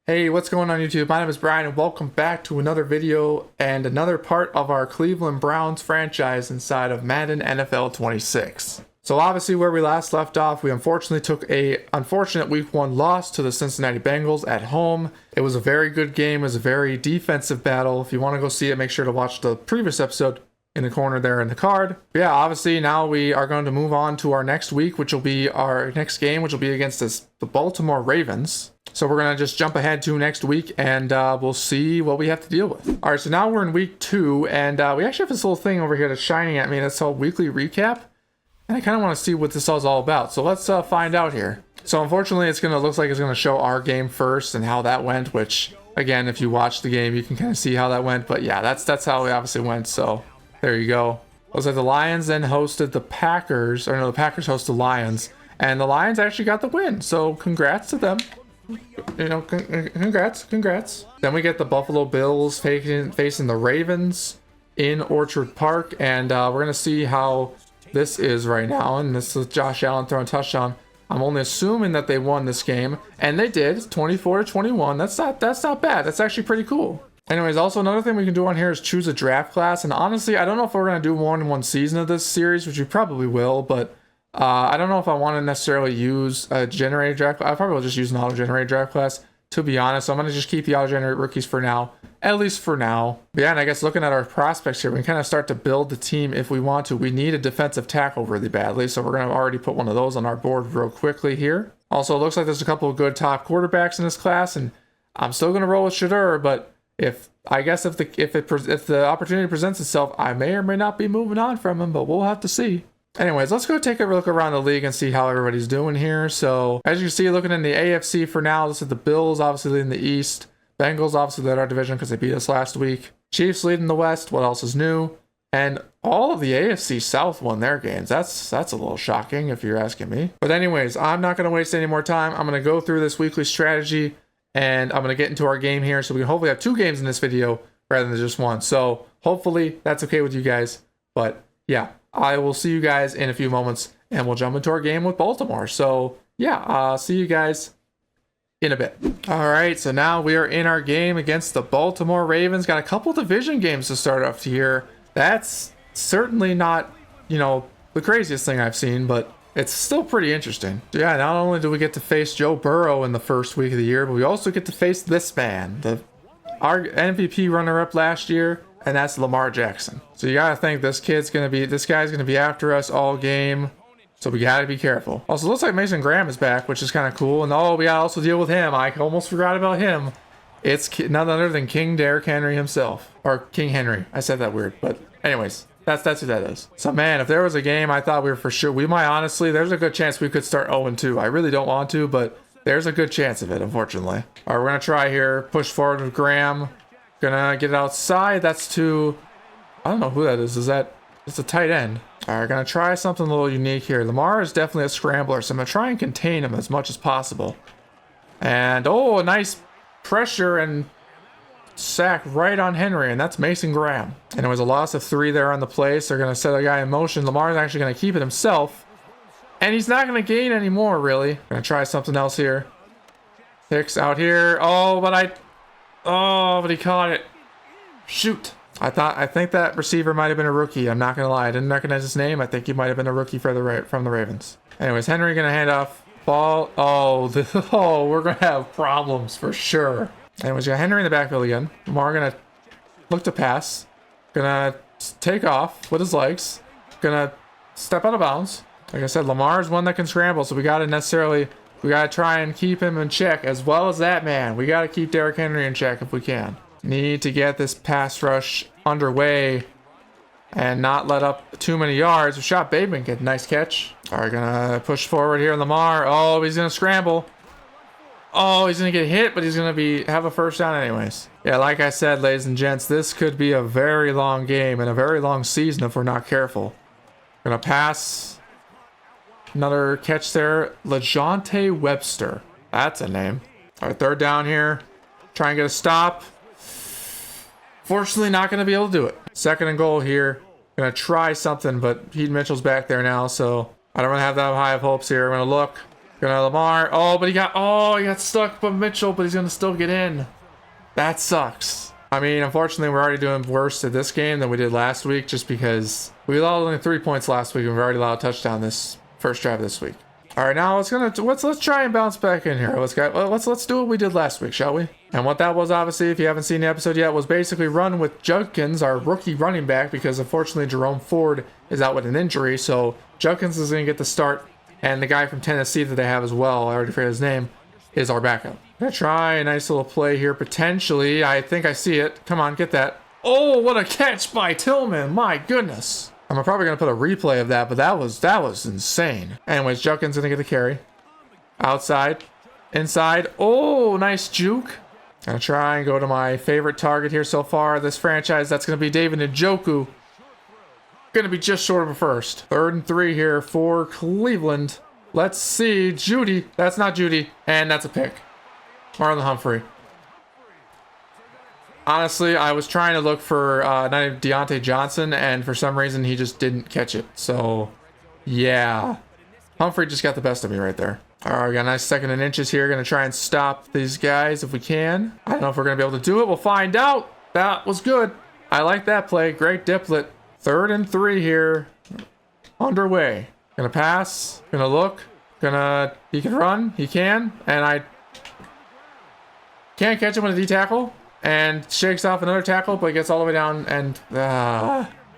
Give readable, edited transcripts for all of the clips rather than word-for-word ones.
Hey, what's going on YouTube? My name is Brian and welcome back to another video and another part of our Cleveland Browns franchise inside of Madden NFL 26. So obviously where we last left off, we unfortunately took a unfortunate week 1 loss to the Cincinnati Bengals at home. It was a very good game. It was a very defensive battle. If you want to go see it, make sure to watch the previous episode in the corner there in the card. But yeah, obviously now we are going to move on to our next week, which will be our next game, which will be against the Baltimore Ravens. So we're going to just jump ahead to next week and we'll see what we have to deal with. All right, so now we're in week 2 and we actually have this little thing over here that's shining at me that's called weekly recap. And I kind of want to see what this is all about. So let's find out here. So unfortunately, looks like it's going to show our game first and how that went, which again, if you watch the game, you can kind of see how that went. But yeah, that's how it obviously went. So there you go. Looks like the Lions then hosted the Packers, or no, the Packers hosted the Lions, and the Lions actually got the win. So congrats to them. You know, congrats. Then we get the Buffalo Bills facing the Ravens in Orchard Park, and we're gonna see how this is right now. And this is Josh Allen throwing a touchdown. I'm only assuming that they won this game, and they did, 24-21. That's not bad. That's actually pretty cool. Anyways, also another thing we can do on here is choose a draft class. And honestly, I don't know if we're gonna do more than one season of this series, which we probably will, but I don't know if I want to necessarily use a generated draft class. I probably will just use an auto-generated draft class, to be honest. So I'm going to just keep the auto-generated rookies for now, at least for now. But yeah, and I guess looking at our prospects here, we can kind of start to build the team if we want to. We need a defensive tackle really badly, so we're going to already put one of those on our board real quickly here. Also, it looks like there's a couple of good top quarterbacks in this class, and I'm still going to roll with Shootout, but if the opportunity presents itself, I may or may not be moving on from him, but we'll have to see. Anyways, let's go take a look around the league and see how everybody's doing here. So, as you can see, looking in the AFC for now, this is the Bills obviously leading the East. Bengals obviously led our division because they beat us last week. Chiefs leading the West. What else is new? And all of the AFC South won their games. That's a little shocking if you're asking me. But anyways, I'm not going to waste any more time. I'm going to go through this weekly strategy and I'm going to get into our game here. So we can hopefully have 2 games in this video rather than just 1. So hopefully that's okay with you guys. But yeah. I will see you guys in a few moments and we'll jump into our game with Baltimore. So yeah, see you guys in a bit. All right, so now we are in our game against the Baltimore Ravens. Got a couple division games to start off here. That's certainly not, the craziest thing I've seen, but it's still pretty interesting. Yeah, not only do we get to face Joe Burrow in the first week of the year, but we also get to face this man, our MVP runner-up last year, and that's Lamar Jackson. So you gotta think this guy's gonna be after us all game. So we gotta be careful. Also, looks like Mason Graham is back, which is kind of cool. And we gotta also deal with him. I almost forgot about him. It's none other than King Derrick Henry himself, or King Henry. I said that weird, but anyways, that's who that is. So man, if there was a game I thought we were for sure, there's a good chance we could start 0-2. I really don't want to, but there's a good chance of it, unfortunately. All right, we're gonna try here. Push forward with Graham. Gonna get it outside. That's to, I don't know who that is. It's a tight end. All right, gonna try something a little unique here. Lamar is definitely a scrambler, so I'm gonna try and contain him as much as possible. And a nice pressure and sack right on Henry, and that's Mason Graham. And it was a loss of 3 there on the play, so they're gonna set a guy in motion. Lamar's actually gonna keep it himself, and he's not gonna gain anymore, really. Gonna try something else here. Hicks out here. But he caught it. Shoot. I think that receiver might have been a rookie. I'm not going to lie. I didn't recognize his name. I think he might have been a rookie from the Ravens. Anyways, Henry going to hand off ball. We're going to have problems for sure. Anyways, got Henry in the backfield again. Lamar going to look to pass. Going to take off with his legs. Going to step out of bounds. Like I said, Lamar is one that can scramble, so we got to try and keep him in check, as well as that man. We got to keep Derrick Henry in check if we can. Need to get this pass rush underway and not let up too many yards. Rashad Bateman get a nice catch. All right, gonna push forward here. Lamar. He's gonna scramble. He's gonna get hit, but he's gonna have a first down anyways. Yeah, like I said, ladies and gents, this could be a very long game and a very long season if we're not careful. Gonna pass. Another catch there. LeJohntay Webster. That's a name. All right, 3rd down here. Try and get a stop. Fortunately, not going to be able to do it. 2nd and goal here. Going to try something, but Heath Mitchell's back there now, so I don't really have that high of hopes here. I'm going to look. Gonna Lamar. Oh, but he got stuck by Mitchell, but he's gonna still get in. That sucks. I mean, unfortunately, we're already doing worse at this game than we did last week, just because we allowed only 3 points last week, and we've already allowed a touchdown this first drive this week. All right, now let's try and bounce back in here. Let's do what we did last week, shall we? And what that was, obviously, if you haven't seen the episode yet, was basically run with Judkins, our rookie running back, because unfortunately Jerome Ford is out with an injury, so Judkins is going to get the start, and the guy from Tennessee that they have as well, I already forget his name, is our backup. Gonna try a nice little play here, potentially. I think I see it. Come on, get that. Oh, what a catch by Tillman. My goodness. I'm probably going to put a replay of that, but that was insane. Anyways, Judkins going to get the carry. Outside. Inside. Oh, nice juke. Gonna try and go to my favorite target here so far. This franchise, that's going to be David Njoku. Going to be just short of a first. 3rd and 3 here for Cleveland. Let's see. Judy. That's not Judy. And that's a pick. Marlon Humphrey. Honestly, I was trying to look for Deontay Johnson, and for some reason he just didn't catch it. So, yeah. Humphrey just got the best of me right there. All right, we got a nice 2nd and inches here. Going to try and stop these guys if we can. I don't know if we're going to be able to do it. We'll find out. That was good. I like that play. Great diplet. 3rd and 3 here. Underway. Gonna pass. Gonna look. He can run. He can. And I can't catch him with a D tackle. And shakes off another tackle, but gets all the way down. And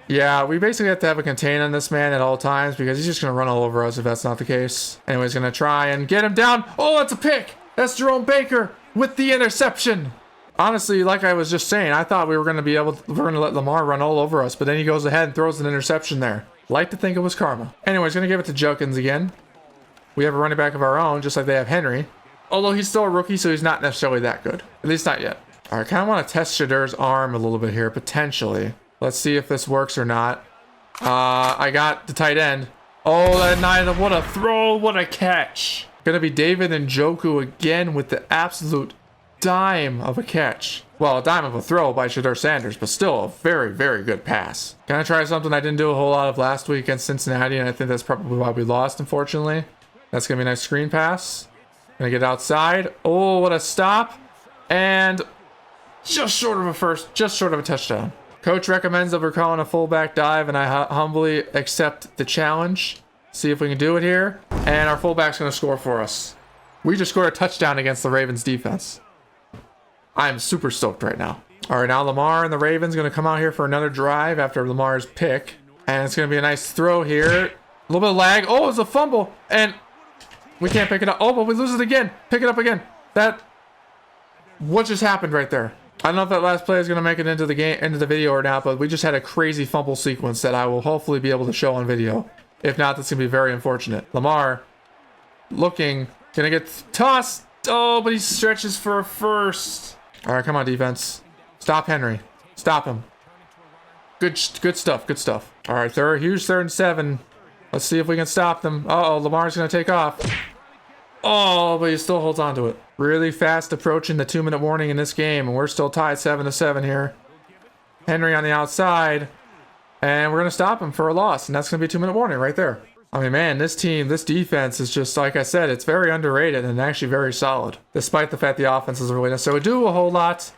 yeah, we basically have to have a contain on this man at all times, because he's just going to run all over us if that's not the case. Anyways, going to try and get him down. Oh, that's a pick. That's Jerome Baker with the interception. Honestly, like I was just saying, I thought we're going to let Lamar run all over us, but then he goes ahead and throws an interception there. Like to think it was karma. Anyways, going to give it to Judkins again. We have a running back of our own, just like they have Henry. Although he's still a rookie, so he's not necessarily that good. At least not yet. All right, kind of want to test Shadur's arm a little bit here, potentially. Let's see if this works or not. I got the tight end. Oh, that night, what a throw, what a catch. Gonna be David Njoku again with the absolute dime of a catch. Well, a dime of a throw by Shadur Sanders, but still a very, very good pass. Gonna try something I didn't do a whole lot of last week against Cincinnati, and I think that's probably why we lost, unfortunately. That's gonna be a nice screen pass. Gonna get outside. Oh, what a stop. And just short of a first, just short of a touchdown. Coach recommends that we're calling a fullback dive, and I humbly accept the challenge. See if we can do it here. And our fullback's going to score for us. We just scored a touchdown against the Ravens defense. I'm super stoked right now. All right, now Lamar and the Ravens going to come out here for another drive after Lamar's pick. And it's going to be a nice throw here. A little bit of lag. Oh, it's a fumble. And we can't pick it up. Oh, but we lose it again. Pick it up again. What just happened right there? I don't know if that last play is going to make it into the video or not, but we just had a crazy fumble sequence that I will hopefully be able to show on video. If not, that's going to be very unfortunate. Lamar looking, going to get tossed. Oh, but he stretches for a first. All right, come on, defense. Stop Henry. Stop him. Good stuff, good stuff. All right, huge 3rd and 7. Let's see if we can stop them. Uh-oh, Lamar's going to take off. Oh, but he still holds on to it. Really fast approaching the 2-minute warning in this game, and we're still tied 7-7 here. Henry on the outside, and we're going to stop him for a loss, and that's going to be a 2-minute warning right there. I mean, man, this defense is just, like I said, it's very underrated and actually very solid, despite the fact the offense isn't really necessarily do a whole lot.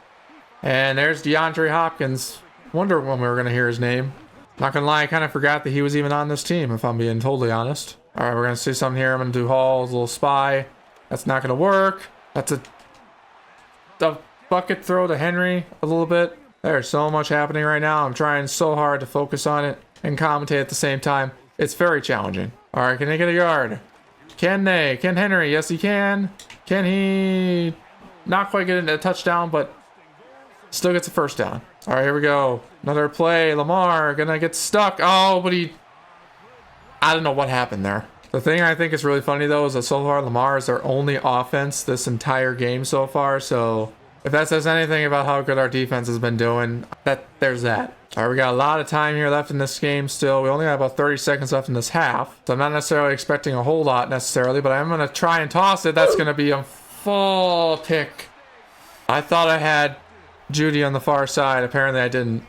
And there's DeAndre Hopkins. Wonder when we were going to hear his name. Not going to lie, I kind of forgot that he was even on this team, if I'm being totally honest. All right, we're going to see something here. I'm going to do Hall's little spy. That's not going to work. That's a bucket throw to Henry a little bit. There's so much happening right now. I'm trying so hard to focus on it and commentate at the same time. It's very challenging. All right, can they get a yard? Can they? Can Henry? Yes, he can. Can he? Not quite get a touchdown, but still gets a first down. All right, here we go. Another play. Lamar gonna get stuck. Oh, but I don't know what happened there. The thing I think is really funny, though, is that so far Lamar is our only offense this entire game so far. So if that says anything about how good our defense has been doing, there's that. All right, we got a lot of time here left in this game still. We only got about 30 seconds left in this half. So I'm not necessarily expecting a whole lot necessarily, but I'm going to try and toss it. That's going to be a full pick. I thought I had Judy on the far side. Apparently I didn't.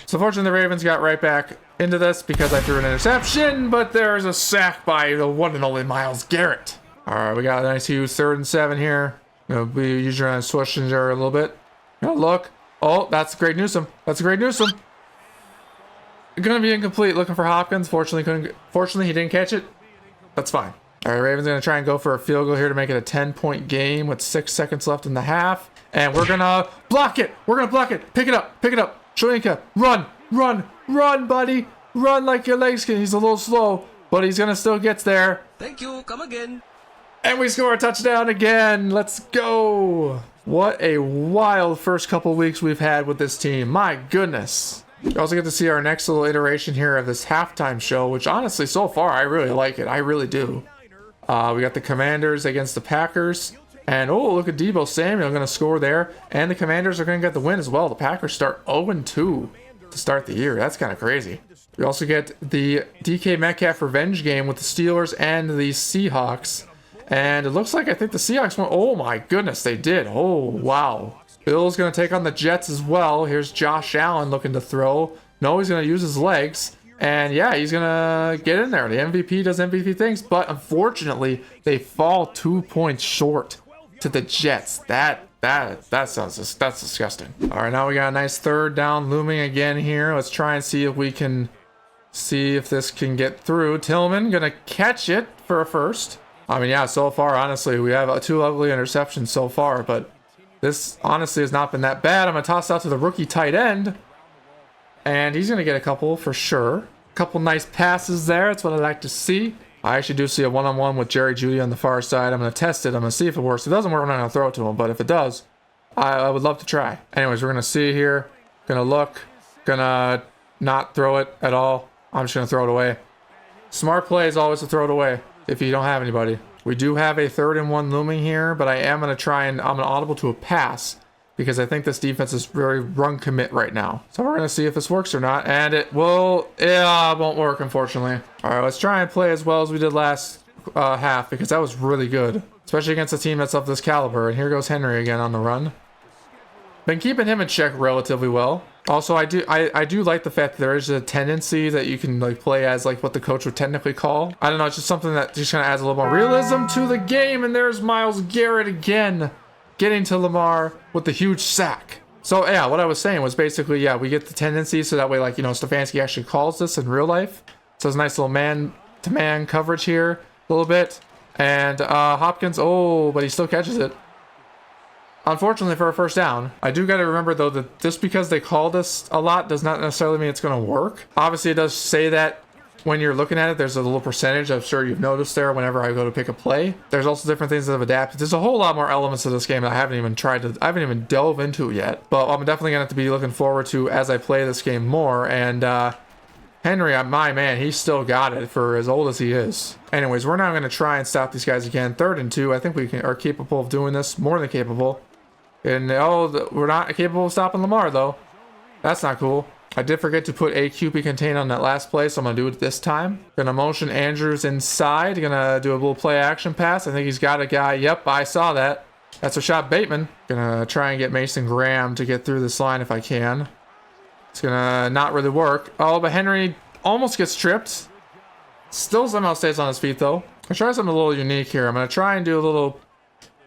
So fortunately, the Ravens got right back into this because I threw an interception, but there's a sack by the one and only Myles Garrett. All right, we got a nice huge 3rd and 7 here. We'll be usually on switching there a little bit. Look. Oh, that's a great Newsome. That's a great Newsome. Gonna be incomplete. Looking for Hopkins. Fortunately, he didn't catch it. That's fine. All right, Ravens gonna try and go for a field goal here to make it a 10-point game with 6 seconds left in the half. And we're gonna block it. We're gonna block it. Pick it up. Pick it up. Shoyinka, run, run, run, buddy. Run like your legs can. He's a little slow, but he's gonna still get there. Thank you. Come again. And we score a touchdown again. Let's go. What a wild first couple weeks we've had with this team. My goodness. You also get to see our next little iteration here of this halftime show, which honestly, so far, I really like it. I really do. We got the Commanders against the Packers. And, oh, look at Deebo Samuel going to score there. And the Commanders are going to get the win as well. The Packers start 0-2 to start the year. That's kind of crazy. We also get the DK Metcalf revenge game with the Steelers and the Seahawks. And it looks like I think the Seahawks won. Oh, my goodness, they did. Oh, wow. Bill's going to take on the Jets as well. Here's Josh Allen looking to throw. No, he's going to use his legs. And yeah, he's going to get in there. The MVP does MVP things. But unfortunately, they fall 2 points short to the Jets. That's disgusting. All right, now we got a nice 3rd down looming again here. Let's try and see if we can see if this can get through. Tillman going to catch it for a first. I mean, yeah, so far, honestly, we have 2 ugly interceptions so far, but this honestly has not been that bad. I'm going to toss out to the rookie tight end, and he's going to get a couple for sure. A couple nice passes there. That's what I like to see. I actually do see a one-on-one with Jerry Jeudy on the far side. I'm going to test it. I'm going to see if it works. If it doesn't work, I'm not going to throw it to him, but if it does, I would love to try. Anyways, we're going to see here. Going to look. Going to not throw it at all. I'm just going to throw it away. Smart play is always to throw it away if you don't have anybody. We do have a 3rd and 1 looming here, but I am going to try and I'm going to audible to a pass because I think this defense is very run commit right now. So we're going to see if this works or not, and it will. Yeah, it won't work, unfortunately. All right, let's try and play as well as we did last half because that was really good, especially against a team that's of this caliber. And here goes Henry again on the run. Been keeping him in check relatively well. Also, I do like the fact that there is a tendency that you can like play as like what the coach would technically call. I don't know, it's just something that just kind of adds a little more realism to the game. And there's Myles Garrett again, getting to Lamar with the huge sack. So yeah, what I was saying was basically, yeah, we get the tendency so that way, like, you know, Stefanski actually calls this in real life. So it's a nice little man-to-man coverage here a little bit. And Hopkins, oh, but he still catches it. Unfortunately for a first down. I do got to remember, though, that just because they call this a lot does not necessarily mean it's going to work. Obviously, it does say that when you're looking at it, there's a little percentage. I'm sure you've noticed there whenever I go to pick a play. There's also different things that have adapted. There's a whole lot more elements to this game that I haven't even delved into yet. But I'm definitely going to have to be looking forward to as I play this game more. And Henry, my man, he's still got it for as old as he is. Anyways, we're now going to try and stop these guys again. 3rd and 2. I think we are capable of doing this. More than capable. And we're not capable of stopping Lamar, though. That's not cool. I did forget to put a QB contain on that last play, so I'm going to do it this time. Going to motion Andrews inside. Going to do a little play action pass. I think he's got a guy. Yep, I saw that. That's Rashad Bateman. Going to try and get Mason Graham to get through this line if I can. It's going to not really work. Oh, but Henry almost gets tripped. Still somehow stays on his feet, though. I'll try something a little unique here. I'm going to try and do a little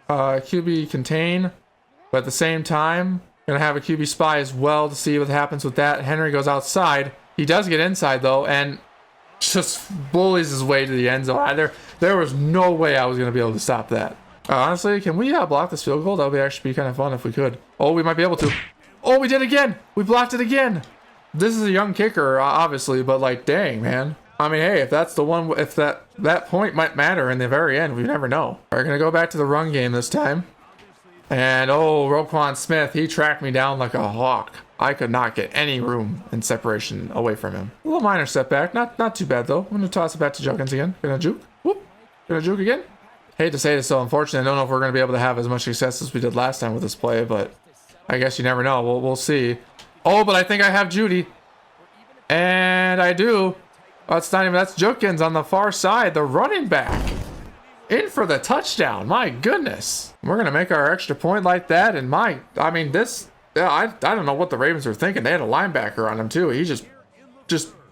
QB contain. But at the same time, going to have a QB spy as well to see what happens with that. Henry goes outside. He does get inside, though, and just bullies his way to the end zone. There was no way I was going to be able to stop that. Honestly, can we block this field goal? That would actually be kind of fun if we could. Oh, we might be able to. Oh, we did again. We blocked it again. This is a young kicker, obviously, but like, dang, man. I mean, hey, if that's the one, if that point might matter in the very end, we never know. We're going to go back to the run game this time. And, oh, Roquan Smith, he tracked me down like a hawk. I could not get any room and separation away from him. A little minor setback. Not too bad, though. I'm going to toss it back to Junkins again. Gonna juke. Whoop. Gonna juke again. Hate to say this, so unfortunately, I don't know if we're going to be able to have as much success as we did last time with this play, but I guess you never know. We'll see. Oh, but I think I have Jeudy. And I do. Oh, that's Junkins on the far side, the running back. In for the touchdown. My goodness. We're going to make our extra point like that. And I don't know what the Ravens were thinking. They had a linebacker on him too. He just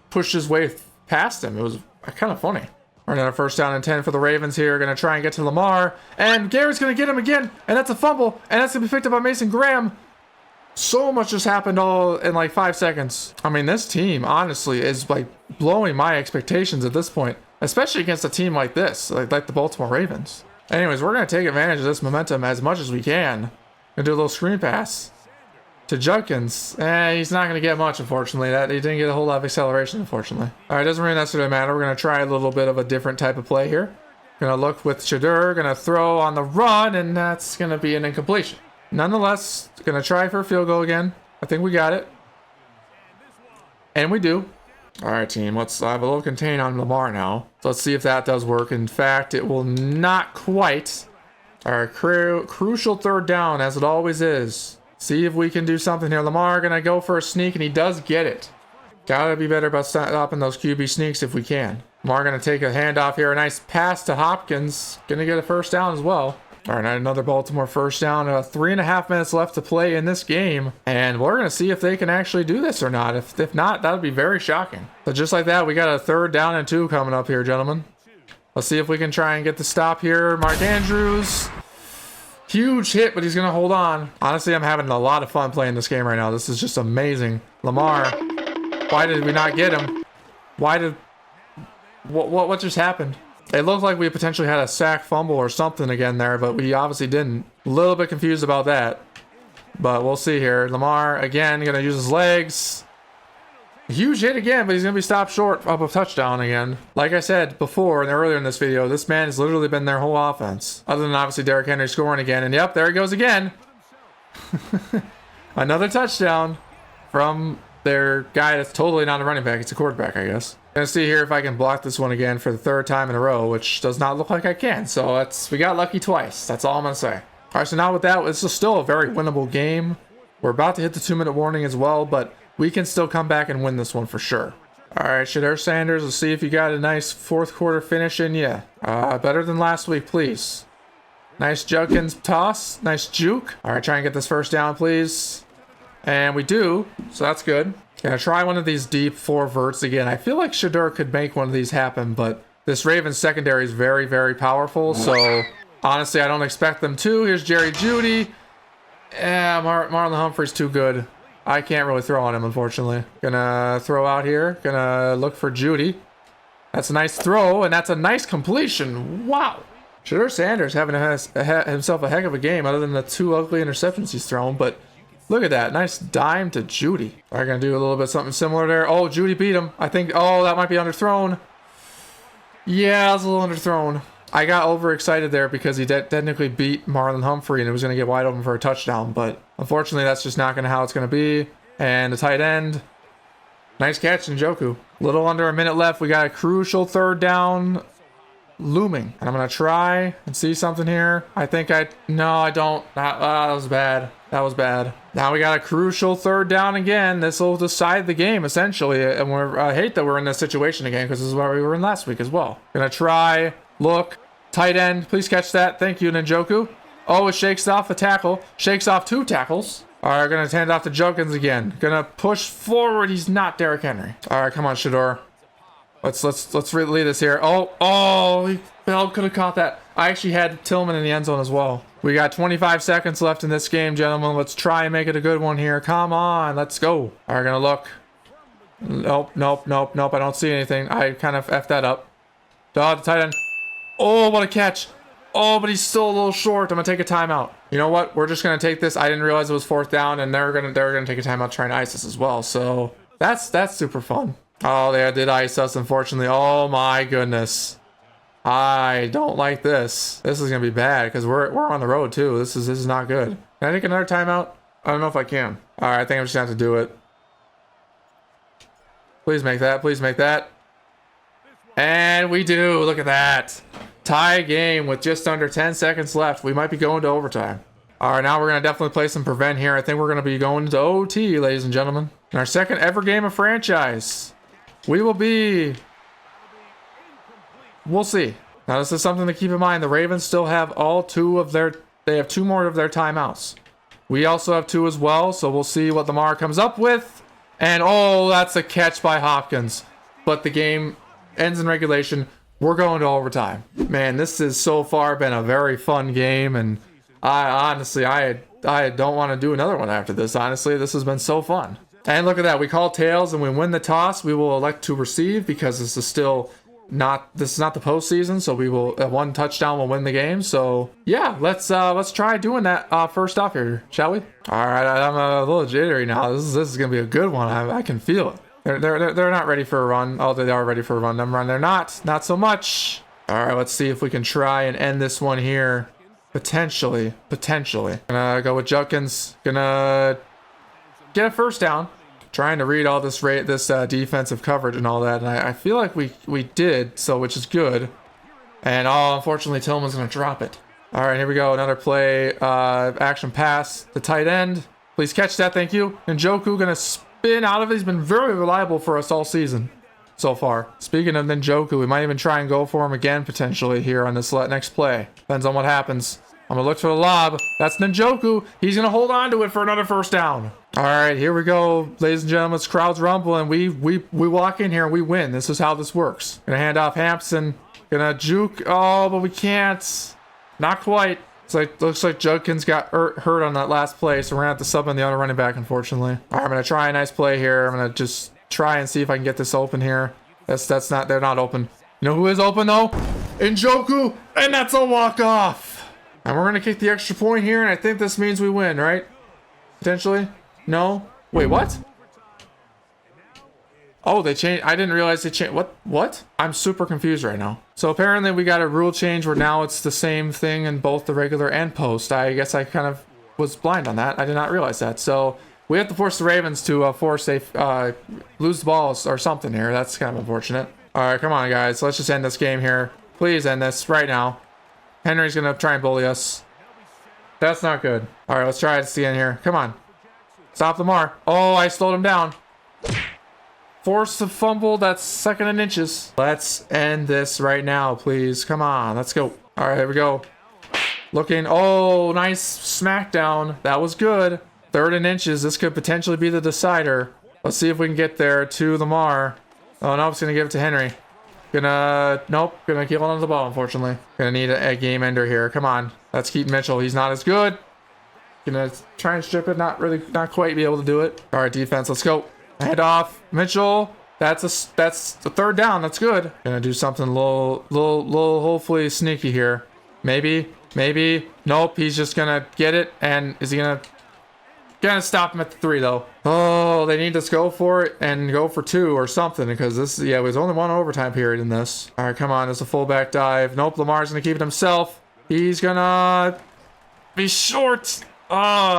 pushed his way past him. It was kind of funny. We're another first down and 10 for the Ravens here. Going to try and get to Lamar. And Garrett's going to get him again. And that's a fumble. And that's going to be picked up by Mason Graham. So much just happened all in like 5 seconds. I mean, this team, honestly, is like blowing my expectations at this point. Especially against a team like this, like the Baltimore Ravens. Anyways, we're going to take advantage of this momentum as much as we can. Gonna do a little screen pass to Judkins. He's not going to get much, unfortunately. He didn't get a whole lot of acceleration, unfortunately. All right, doesn't really necessarily matter. We're going to try a little bit of a different type of play here. Going to look with Shadur. Going to throw on the run, and that's going to be an incompletion. Nonetheless, going to try for a field goal again. I think we got it. And we do. All right, team. Let's have a little contain on Lamar now. So let's see if that does work. In fact, it will not quite. All right, crucial third down, as it always is. See if we can do something here. Lamar going to go for a sneak, and he does get it. Got to be better about stopping those QB sneaks if we can. Lamar going to take a handoff here. A nice pass to Hopkins. Going to get a first down as well. All right, another Baltimore first down. 3.5 minutes left to play in this game. And we're going to see if they can actually do this or not. If not, that would be very shocking. So just like that, we got a 3rd down and 2 coming up here, gentlemen. Let's see if we can try and get the stop here. Mark Andrews. Huge hit, but he's going to hold on. Honestly, I'm having a lot of fun playing this game right now. This is just amazing. Lamar. Why did we not get him? Why did... What just happened? It looked like we potentially had a sack fumble or something again there, but we obviously didn't. A little bit confused about that. But we'll see here. Lamar, again, going to use his legs. Huge hit again, but he's going to be stopped short of a touchdown again. Like I said before and earlier in this video, this man has literally been their whole offense. Other than obviously Derrick Henry scoring again. And yep, there he goes again. Another touchdown from their guy that's totally not a running back. It's a quarterback, I guess. Gonna see here if I can block this one again for the 3rd time in a row, which does not look like I can. So we got lucky twice. That's all I'm gonna say. All right, so now with that, it's still a very winnable game. We're about to hit the 2-minute warning as well, but we can still come back and win this one for sure. All right, Shadur Sanders, let's see if you got a nice 4th quarter finish in you. Better than last week, please. Nice Judkins toss, nice juke. All right, try and get this first down, please. And we do, so that's good. Gonna try one of these deep 4 verts again. I feel like Shadur could make one of these happen, but this Ravens secondary is very, very powerful. So honestly, I don't expect them to. Here's Jerry Jeudy. Yeah, Marlon Humphrey's too good. I can't really throw on him, unfortunately. Gonna throw out here. Gonna look for Jeudy. That's a nice throw, and that's a nice completion. Wow. Shadur Sanders having himself a heck of a game, other than the 2 ugly interceptions he's thrown, but look at that. Nice dime to Jeudy. All right, gonna do a little bit something similar there. Oh, Jeudy beat him. I think, oh, that might be underthrown. Yeah, that's a little underthrown. I got overexcited there because he technically beat Marlon Humphrey and it was gonna get wide open for a touchdown, but unfortunately that's just not gonna how it's gonna be. And the tight end. Nice catch, Njoku. Little under a minute left. We got a crucial 3rd down looming. And I'm gonna try and see something here. No, I don't. That was bad. That was bad. Now we got a crucial 3rd down again. This will decide the game, essentially. And I hate that we're in this situation again because this is where we were in last week as well. Gonna try, look, tight end. Please catch that. Thank you, Njoku. Oh, it shakes off a tackle. Shakes off 2 tackles. All right, gonna hand off to Judkins again. Gonna push forward. He's not Derrick Henry. All right, come on, Shadur. Let's relay this here. Bell could have caught that. I actually had Tillman in the end zone as well. We got 25 seconds left in this game, gentlemen. Let's try and make it a good one here. Come on, let's go. All right, gonna look. Nope. I don't see anything. I kind of effed that up. The tight end. Oh, what a catch. Oh, but he's still a little short. I'm gonna take a timeout. You know what? We're just gonna take this. I didn't realize it was 4th down, and they're gonna take a timeout trying to ice us as well. So that's super fun. Oh, they did ice us, unfortunately. Oh my goodness. I don't like this. This is gonna be bad because we're on the road too. This is not good. Can I take another timeout? I don't know if I can. All right, I think I'm just gonna have to do it. Please make that. Please make that. And we do. Look at that. Tie game with just under 10 seconds left. We might be going to overtime. All right, now we're going to definitely play some prevent here. I think we're going to be going to OT, ladies and gentlemen. In our 2nd ever game of franchise. We'll see. Now, this is something to keep in mind. The Ravens still have they have 2 more of their timeouts. We also have 2 as well, so we'll see what Lamar comes up with. And, oh, that's a catch by Hopkins. But the game ends in regulation. We're going to overtime. Man, this has so far been a very fun game, and I honestly, I don't want to do another one after this. Honestly, this has been so fun. And look at that, we call tails and we win the toss. We will elect to receive because this is not the postseason, so we will one touchdown will win the game. So yeah, let's try doing that first off here, shall we? All right, I'm a little jittery now. This is gonna be a good one. I can feel it. They're not ready for a run. Oh, they are ready for a run. They're not so much. All right, let's see if we can try and end this one here. Potentially. Gonna go with Judkins. Gonna get a first down. Trying to read all this defensive coverage and all that, and I feel like we did, so which is good. And oh, unfortunately, Tillman's gonna drop it. All right, here we go. Another play, action pass. The tight end, please catch that. Thank you. Njoku gonna spin out of it. He's been very reliable for us all season so far. Speaking of Njoku, we might even try and go for him again potentially here on this next play. Depends on what happens. I'm gonna look for the lob. That's Njoku. He's gonna hold on to it for another first down. All right, here we go, ladies and gentlemen. This crowd's rumbling. We walk in here and we win. This is how this works. Gonna hand off Hampson. Gonna juke. Oh, but we can't. Not quite. Looks like Judkins got hurt on that last play, so we're gonna have to sub in the other running back, unfortunately. All right, I'm gonna try a nice play here. I'm gonna just try and see if I can get this open here. That's not. They're not open. You know who is open though? Njoku, and that's a walk off. And we're going to kick the extra point here, and I think this means we win, right? Potentially? No? Wait, what? Oh, they changed. I didn't realize they changed. What? I'm super confused right now. So apparently we got a rule change where now it's the same thing in both the regular and post. I guess I kind of was blind on that. I did not realize that. So we have to force the Ravens to lose the balls or something here. That's kind of unfortunate. All right, come on, guys. Let's just end this game here. Please end this right now. Henry's gonna try and bully us. That's not good. All right, let's try it again here. Come on. Stop LAMAR. Oh, I slowed him down. Force the fumble. That's 2nd and inches. Let's end this right now, please. Come on, let's go. All right, here we go. Looking. Oh, nice smackdown. That was good. 3rd and inches. This could potentially be the decider. Let's see if we can get there to LAMAR. Oh, no, it's gonna give it to Henry. Nope, gonna keep on the ball, unfortunately. Gonna need a game ender here. Come on, that's Keaton Mitchell. He's not as good. Gonna try and strip it, not quite be able to do it. All right, defense, let's go. Head off, Mitchell. That's the 3rd down. That's good. Gonna do something a little hopefully sneaky here. Maybe. Nope, he's just gonna get it, and is he gonna stop him at the 3 though? Oh, they need to go for it and go for 2 or something, because this, yeah, there's only 1 overtime period in this. All right, come on, it's a fullback dive. Nope, LAMAR's gonna keep it himself. He's gonna be short. Oh,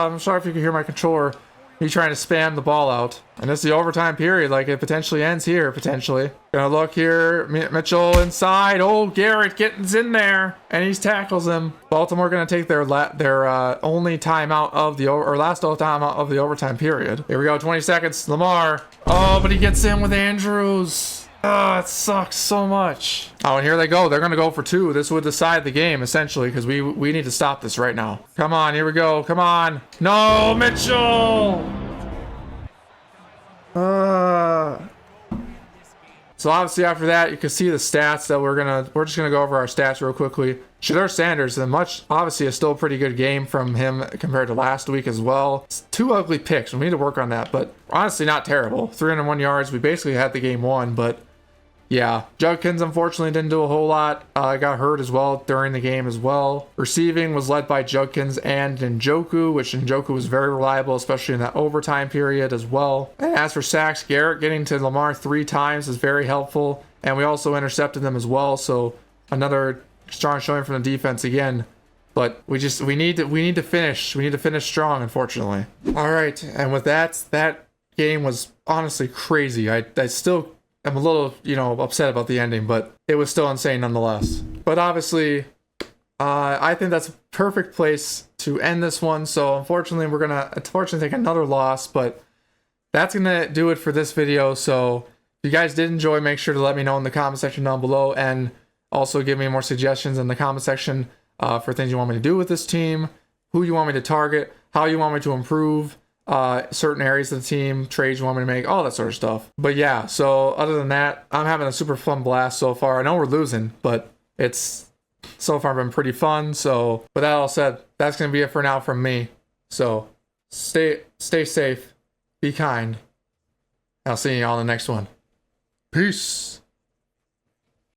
I'm sorry if you can hear my controller. He's trying to spam the ball out. And this is the overtime period. Like, it potentially ends here, potentially. Gonna look here. Mitchell inside. Oh, Garrett getting in there. And he tackles him. Baltimore gonna take their only timeout of the last timeout of the overtime period. Here we go, 20 seconds. LAMAR. Oh, but he gets in with Andrews. Oh, it sucks so much. Oh, and here they go. They're gonna go for 2. This would decide the game, essentially, because we need to stop this right now. Come on, here we go. Come on. No, Mitchell! So obviously after that, you can see the stats that we're just gonna go over our stats real quickly. Shedeur Sanders, obviously still a pretty good game from him compared to last week as well. It's 2 ugly picks. We need to work on that, but honestly not terrible. 301 yards. We basically had the game won, but yeah, Judkins unfortunately didn't do a whole lot. Got hurt as well during the game as well. Receiving was led by Judkins and Njoku, which Njoku was very reliable, especially in that overtime period as well. And as for sacks, Garrett getting to LAMAR 3 times is very helpful, and we also intercepted them as well. So another strong showing from the defense again. But we need to finish. We need to finish strong, unfortunately. All right, and with that game was honestly crazy. I still. I'm a little, upset about the ending, but it was still insane nonetheless. But obviously, I think that's a perfect place to end this one. So unfortunately, we're gonna take another loss, but that's gonna do it for this video. So if you guys did enjoy, make sure to let me know in the comment section down below, and also give me more suggestions in the comment section for things you want me to do with this team, who you want me to target, how you want me to improve. certain areas of the team, trades you want me to make, all that sort of stuff. But yeah, so other than that, I'm having a super fun blast so far. I know we're losing, but it's so far been pretty fun. So with that all said, that's going to be it for now from me. So stay safe, be kind. I'll see you all in the next one. Peace.